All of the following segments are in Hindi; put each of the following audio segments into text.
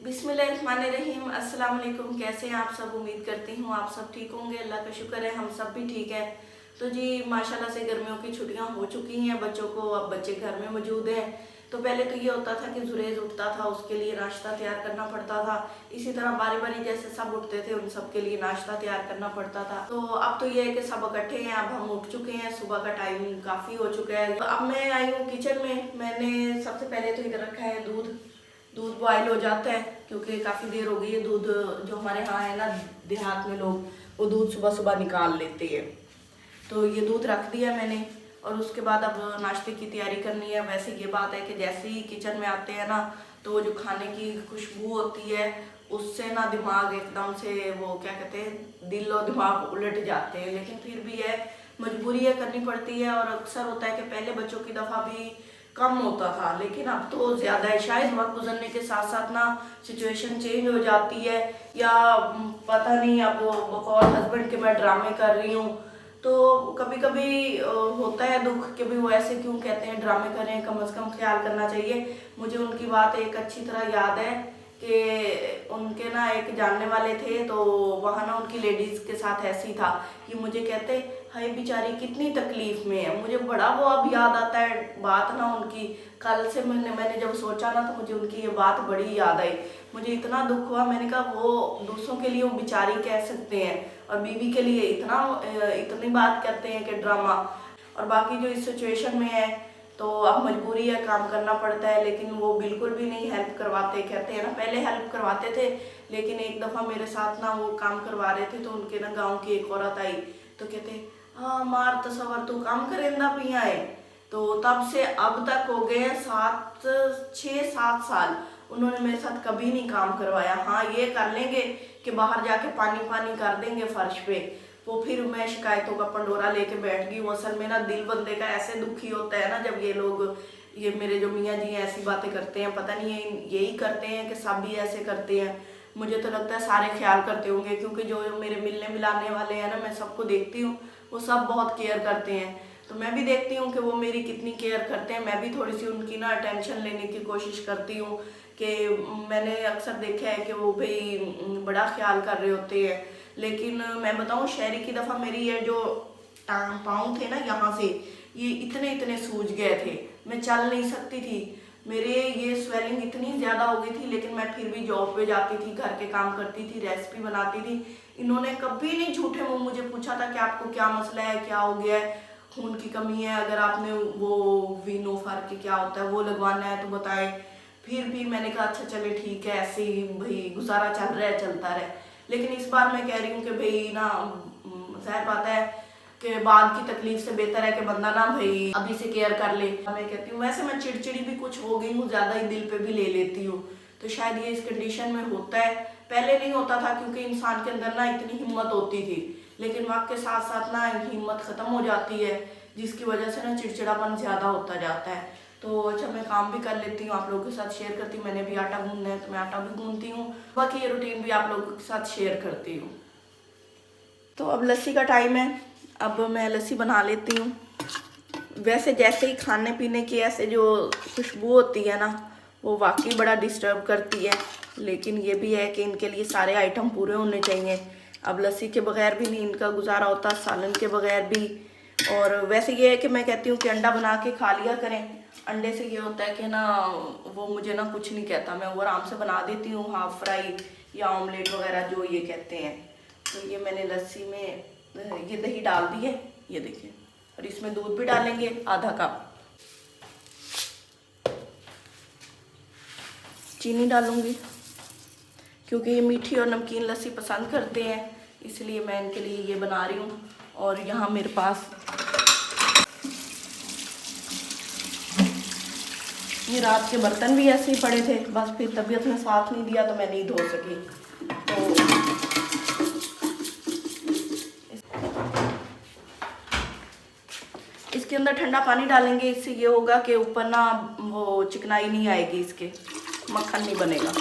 बिस्मिल्लाहिर्रहमानिर्रहीम। अस्सलाम वालेकुम। कैसे हैं आप सब? उम्मीद करती हूँ आप सब ठीक होंगे। अल्लाह का शुक्र है हम सब भी ठीक है। तो जी माशाल्लाह से गर्मियों की छुट्टियाँ हो चुकी हैं बच्चों को, अब बच्चे घर में मौजूद हैं। तो पहले तो ये होता था कि जुरेज उठता था, उसके लिए नाश्ता तैयार करना पड़ता था। इसी तरह बारी बारी जैसे सब उठते थे उन सब के लिए नाश्ता तैयार करना पड़ता था। तो अब तो ये है कि सब इकट्ठे हैं, अब हम उठ चुके हैं, सुबह का टाइम काफ़ी हो चुका है। तो अब मैं आई हूँ किचन में। मैंने सबसे पहले तो इधर रखा है दूध। दूध बॉयल हो जाता है क्योंकि काफ़ी देर हो गई है। दूध जो हमारे यहाँ है ना देहात में लोग, वो दूध सुबह सुबह निकाल लेते हैं। तो ये दूध रख दिया मैंने और उसके बाद अब नाश्ते की तैयारी करनी है। वैसे ये बात है कि जैसे ही किचन में आते हैं ना तो वो जो खाने की खुशबू होती है उससे ना दिमाग एकदम से वो क्या कहते हैं, दिल और दिमाग उलट जाते हैं। लेकिन फिर भी है, मजबूरी है, करनी पड़ती है। और अक्सर होता है कि पहले बच्चों की दफ़ा भी कम होता था लेकिन अब तो ज़्यादा है। शायद वक्त गुजरने के साथ साथ ना सिचुएशन चेंज हो जाती है या पता नहीं, अब बकौल हस्बैंड के मैं ड्रामे कर रही हूँ तो कभी कभी होता है दुख कि भाई वो ऐसे क्यों कहते हैं, ड्रामे करें, कम से कम ख्याल करना चाहिए। मुझे उनकी बात एक अच्छी तरह याद है कि उनके ना एक जानने वाले थे, तो वहाँ ना उनकी लेडीज़ के साथ ऐसी था कि मुझे कहते हाय बेचारी कितनी तकलीफ में है। मुझे बड़ा वो अब याद आता है बात ना उनकी। कल से मैंने जब सोचा ना तो मुझे उनकी ये बात बड़ी याद आई। मुझे इतना दुख हुआ, मैंने कहा वो दूसरों के लिए वो बेचारी कह सकते हैं और बीवी के लिए इतनी बात करते हैं कि ड्रामा। और बाकी जो इस सिचुएशन में है तो अब मजबूरी है, काम करना पड़ता है। लेकिन वो बिल्कुल भी नहीं हेल्प करवाते। कहते हैं ना पहले हेल्प करवाते थे लेकिन एक दफ़ा मेरे साथ ना वो काम करवा रहे थे तो उनके ना गांव की एक औरत आई तो कहते हाँ मार तसवर तू काम करेंदा पिया है। तो तब से अब तक हो गए 6-7 साल उन्होंने मेरे साथ कभी नहीं काम करवाया। हाँ ये कर लेंगे कि बाहर जाके पानी पानी कर देंगे फर्श पे। वो फिर मैं शिकायतों का पंडोरा लेके बैठ गई। वो असल में ना दिल बंदे का ऐसे दुखी होता है ना जब ये लोग, ये मेरे जो मियाँ जी हैं ऐसी बातें करते हैं। पता नहीं ये यही करते हैं कि सब भी ऐसे करते हैं। मुझे तो लगता है सारे ख्याल करते होंगे क्योंकि जो मेरे मिलने मिलाने वाले हैं ना, मैं सबको देखती हूँ वो सब बहुत केयर करते हैं। तो मैं भी देखती हूँ कि वो मेरी कितनी केयर करते हैं। मैं भी थोड़ी सी उनकी ना अटेंशन लेने की कोशिश करती हूँ कि मैंने अक्सर देखा है कि वो भाई बड़ा ख्याल कर रहे होते हैं। लेकिन मैं बताऊँ शहरी की दफ़ा मेरी ये जो पाँव थे ना यहाँ से ये इतने इतने सूज गए थे, मैं चल नहीं सकती थी। मेरे ये स्वेलिंग इतनी ज़्यादा हो गई थी लेकिन मैं फिर भी जॉब पे जाती थी, घर के काम करती थी, रेसिपी बनाती थी। इन्होंने कभी नहीं झूठे मुंह मुझे पूछा था कि आपको क्या मसला है, क्या हो गया है, खून की कमी है, अगर आपने वो वीनोफार के क्या होता है वो लगवाना है तो बताएं। फिर भी मैंने कहा अच्छा चले ठीक है, ऐसे ही भाई गुजारा चल रहा है, चलता रहे। लेकिन इस बार मैं कह रही हूँ कि भाई ना जाहिर बात है कि बाद की तकलीफ से बेहतर है कि बंदा ना भाई अभी से केयर कर ले। मैं कहती हूँ वैसे मैं चिड़चिड़ी भी कुछ हो गई हूँ, ज़्यादा ही दिल पे भी ले लेती हूँ। तो शायद ये इस कंडीशन में होता है। पहले नहीं होता था क्योंकि इंसान के अंदर ना इतनी हिम्मत होती थी, लेकिन वक्त के साथ साथ ना हिम्मत ख़त्म हो जाती है जिसकी वजह से ना चिड़चिड़ापन ज़्यादा होता जाता है। तो अच्छा मैं काम भी कर लेती हूँ, आप लोगों के साथ शेयर करती हूँ। मैंने भी आटा गूंदना है तो मैं आटा भी गूंदती हूँ, बाकी ये रूटीन भी आप लोगों के साथ शेयर करती हूँ। तो अब लस्सी का टाइम है, अब मैं लस्सी बना लेती हूँ। वैसे जैसे ही खाने पीने की ऐसे जो खुशबू होती है ना वो वाकई बड़ा डिस्टर्ब करती है, लेकिन ये भी है कि इनके लिए सारे आइटम पूरे होने चाहिए। अब लस्सी के बगैर भी नहीं इनका गुजारा होता, सालन के बगैर भी। और वैसे ये है कि मैं कहती हूँ कि अंडा बना के खा लिया करें। अंडे से ये होता है कि ना वो मुझे ना कुछ नहीं कहता, मैं वो आराम से बना देती हूँ, हाफ फ्राई या ऑमलेट वगैरह जो ये कहते हैं। तो ये मैंने लस्सी में ये दही डाल दी है, ये देखिए, और इसमें दूध भी डालेंगे आधा कप। चीनी डालूंगी क्योंकि ये मीठी और नमकीन लस्सी पसंद करते हैं, इसलिए मैं इनके लिए ये बना रही हूँ। और यहाँ मेरे पास ये रात के बर्तन भी ऐसे ही पड़े थे, बस फिर तबीयत ने साथ नहीं दिया तो मैं नहीं धो सकी। तो इसके अंदर ठंडा पानी डालेंगे, इससे ये होगा कि ऊपर ना वो चिकनाई नहीं आएगी, इसके मक्खन नहीं बनेगा।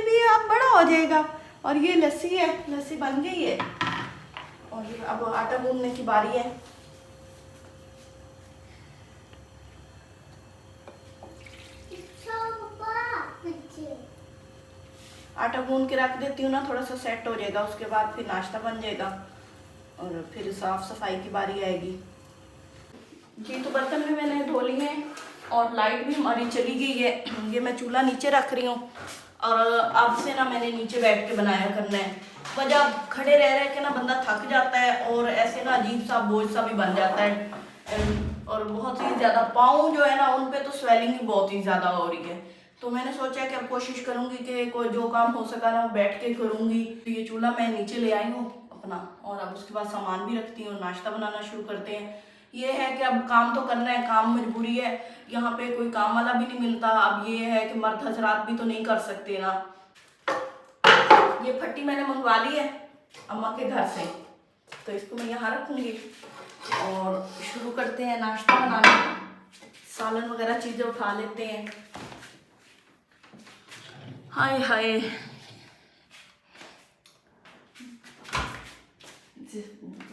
भी अब बड़ा हो जाएगा। और ये लस्सी है, लस्सी बन गई है और अब आटा गूंदने की बारी है। आटा गूंद के रख देती हूँ ना, थोड़ा सा सेट हो जाएगा, उसके बाद फिर नाश्ता बन जाएगा और फिर साफ सफाई की बारी आएगी। जी तो बर्तन भी मैंने धो लिए हैं और लाइट भी हमारी चली गई है। ये मैं चूल्हा नीचे रख रही हूँ और अब से ना मैंने नीचे बैठ के बनाया करना है। वजह खड़े रह रह के ना बंदा थक जाता है और ऐसे ना अजीब सा बोझ सा भी बन जाता है और बहुत ही ज़्यादा पाँव जो है ना उन पे तो स्वेलिंग ही बहुत ही ज़्यादा हो रही है। तो मैंने सोचा कि अब कोशिश करूंगी कि कोई जो काम हो सका ना बैठ के करूंगी। तो ये चूल्हा मैं नीचे ले आई हूँ अपना और अब उसके बाद सामान भी रखती हूँ, नाश्ता बनाना शुरू करते हैं। ये है कि अब काम तो करना है, काम मजबूरी है, यहाँ पे कोई काम वाला भी नहीं मिलता। अब ये है कि मर्द हजरात भी तो नहीं कर सकते ना। ये फट्टी मैंने मंगवा ली है अम्मा के घर से, तो इसको मैं यहाँ रखूंगी और शुरू करते हैं नाश्ता बनाना। सालन वगैरह चीज़ें उठा लेते हैं। हाय हाय,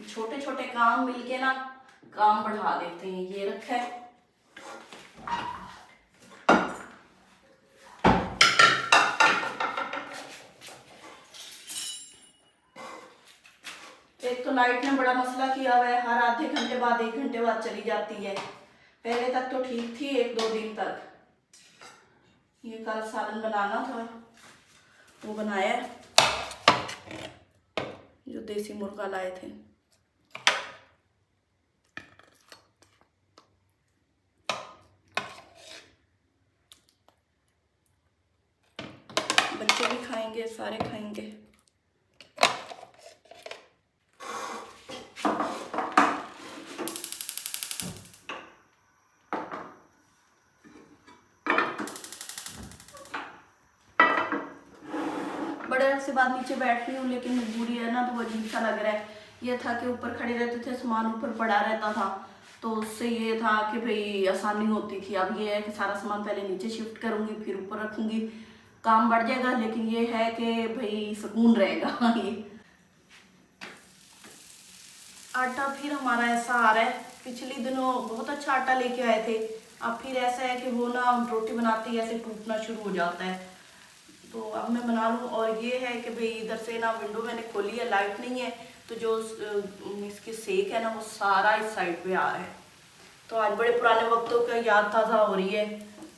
छोटे छोटे काम मिलके ना काम बढ़ा देते हैं। ये रखा है, एक तो लाइट ने बड़ा मसला किया हुआ है, हर आधे घंटे बाद 1 घंटे बाद चली जाती है। पहले तक तो ठीक थी, 1-2 दिन तक। ये कल सालन बनाना था, वो बनाया जो देसी मुर्गा लाए थे। बच्चे भी खाएंगे, सारे खाएंगे। बड़े अरसे बाद नीचे बैठ रही हूँ, लेकिन मजबूरी है ना, तो वो अजीब सा लग रहा है। ये था कि ऊपर खड़े रहते थे, सामान ऊपर पड़ा रहता था, तो उससे ये था कि भाई आसानी होती थी। अब ये है कि सारा सामान पहले नीचे शिफ्ट करूँगी फिर ऊपर रखूँगी, काम बढ़ जाएगा, लेकिन ये है कि भाई सुकून रहेगा। ये आटा फिर हमारा ऐसा आ रहा है, पिछले दिनों बहुत अच्छा आटा लेके आए थे, अब फिर ऐसा है कि वो ना रोटी बनाते ही ऐसे टूटना शुरू हो जाता है। तो अब मैं बना लूँ। और ये है कि भाई इधर से ना विंडो मैंने खोली है, लाइट नहीं है, तो जो इसके सेक है ना वो सारा इस साइड पे आ रहा है। तो आज बड़े पुराने वक्तों का याद ताज़ा हो रही है,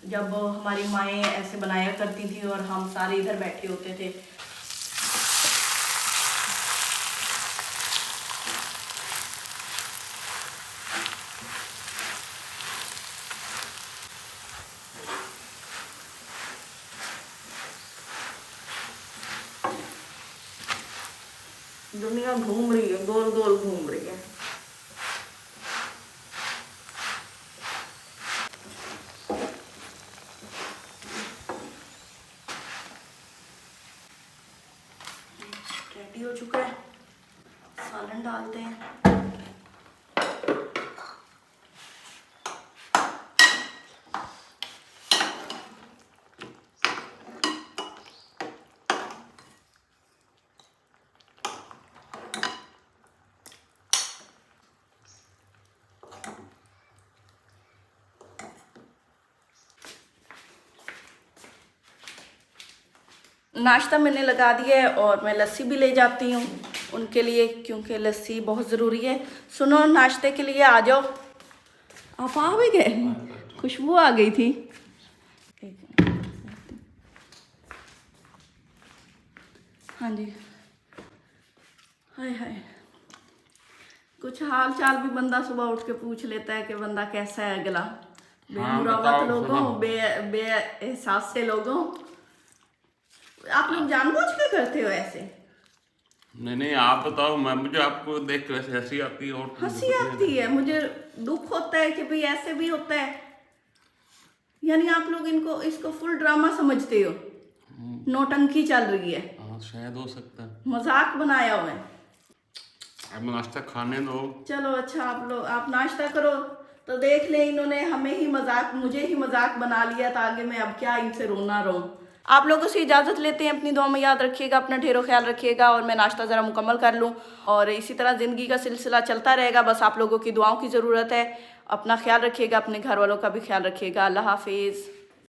जब हमारी माएँ ऐसे बनाया करती थी और हम सारे इधर बैठे होते थे। दुनिया घूम रही है, गोल गोल घूम रही है। रेडी हो चुका है, सालन डालते हैं। नाश्ता मैंने लगा दिया है और मैं लस्सी भी ले जाती हूँ उनके लिए, क्योंकि लस्सी बहुत ज़रूरी है। सुनो, नाश्ते के लिए आ जाओ। आप आ भी गए, खुशबू आ गई थी। हाँ जी, हाय हाय, कुछ हाल चाल भी बंदा सुबह उठ के पूछ लेता है कि बंदा कैसा है अगला। बेमुरावत लोगों, बे एहसास से लोगों, आप लोग जानबूझ के करते हो ऐसे? नहीं, आप बताओ। मुझे आपको देख के वैसे हंसी आती है। और हंसी आती है, मुझे दुख होता है कि भाई ऐसे भी होता है। यानी आप लोग इसको फुल ड्रामा समझते हो, नौटंकी चल रही है। हाँ, शायद हो सकता है, मजाक बनाया हुआ है। अब नाश्ता खाने दो। चलो अच्छा, आप नाश्ता करो, तो देख ले, इन्होंने हमें ही मजाक, मुझे ही मजाक बना लिया था, आगे मैं अब क्या इनसे रोना रो। आप लोगों से इजाज़त लेते हैं, अपनी दुआ में याद रखिएगा, अपना ढेरों ख्याल रखिएगा, और मैं नाश्ता ज़रा मुकम्मल कर लूँ और इसी तरह ज़िंदगी का सिलसिला चलता रहेगा। बस आप लोगों की दुआओं की ज़रूरत है। अपना ख्याल रखिएगा, अपने घर वालों का भी ख्याल रखिएगा। अल्लाह हाफिज़।